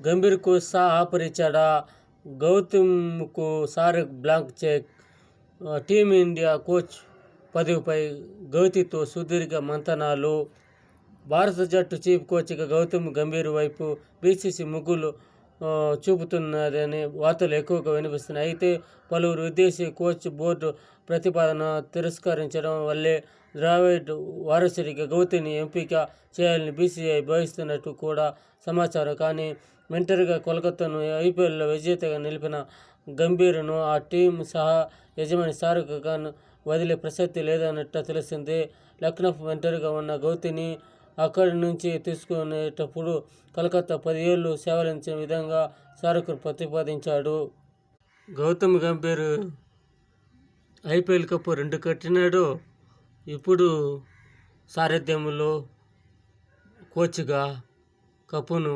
గంభీర్కు ఆపరిచాడా? గౌతమ్కు Sarath blank cheque. Team India coach పదవిపై గౌతీతో సుదీర్ఘ మంతనాలు. భారత జట్టు చీఫ్ కోచ్గా గౌతమ్ గంభీర్ వైపు బీసీసీ మొగ్గులు చూపుతున్నదని వార్తలు ఎక్కువగా వినిపిస్తున్నాయి. అయితే పలువురు విదేశీ కోచ్ బోర్డు ప్రతిపాదన తిరస్కరించడం వల్లే ద్రావిడ్ వారసుడిగా గౌతమ్ని ఎంపిక చేయాలని బీసీసీఐ భావిస్తున్నట్టు కూడా సమాచారం. కానీ మెంటర్గా కోల్కతాను ఐపీఎల్లో విజేతగా నిలిపిన గంభీర్ను ఆ టీం సహ యజమాని షారుఖ్ ఖాన్ వదిలే ప్రసక్తి లేదన్నట్టు తెలుస్తుంది. లక్నో మెంటర్గా ఉన్న గౌతమ్ని అక్కడి నుంచి తీసుకునేటప్పుడు కోల్కతా 10 ఏళ్లు సేవలందించిన విధంగా షారుఖ్ ప్రతిపాదించాడు. గౌతమ్ గంభీర్ ఐపీఎల్ కప్ 2 కొట్టినాడు. ఇప్పుడు సారథ్యంలో కోచ్గా కప్పును